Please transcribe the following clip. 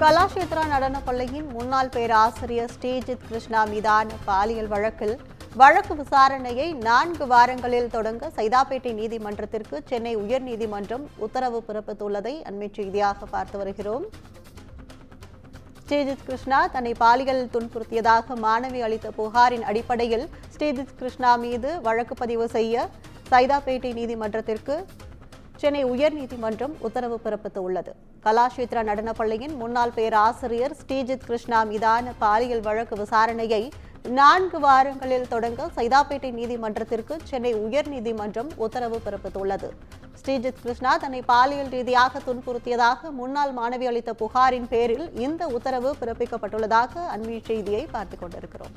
கலாஷேத்ரா நடனப் பள்ளியின் முன்னாள் பேராசிரியர் ஸ்ரீஜித் கிருஷ்ணா மீதான பாலியல் வழக்கில் வழக்கு விசாரணையை 4 வாரங்களில் தொடங்க சைதாப்பேட்டை நீதிமன்றத்திற்கு சென்னை உயர்நீதிமன்றம் உத்தரவு பிறப்பித்துள்ளதை அண்மைச் செய்தியாக பார்த்து வருகிறோம். ஸ்ரீஜித் கிருஷ்ணா தன்னை பாலியல் துன்புறுத்தியதாக மாணவி அளித்த புகாரின் அடிப்படையில் ஸ்ரீஜித் கிருஷ்ணா மீது வழக்கு பதிவு செய்ய சைதாப்பேட்டை நீதிமன்றத்திற்கு சென்னை உயர்நீதிமன்றம் உத்தரவு பிறப்பித்துள்ளது. கலாஷேத்ரா நடனப் பள்ளியின் முன்னாள் பேராசிரியர் ஸ்ரீஜித் கிருஷ்ணா மீதான பாலியல் வழக்கு விசாரணையை 4 வாரங்களில் தொடங்க சைதாப்பேட்டை நீதிமன்றத்திற்கு சென்னை உயர்நீதிமன்றம் உத்தரவு பிறப்பித்துள்ளது. ஸ்ரீஜித் கிருஷ்ணா தன்னை பாலியல் ரீதியாக துன்புறுத்தியதாக முன்னாள் மாணவி அளித்த புகாரின் பேரில் இந்த உத்தரவு பிறப்பிக்கப்பட்டுள்ளதாக அண்மை செய்தியை பார்த்துக் கொண்டிருக்கிறோம்.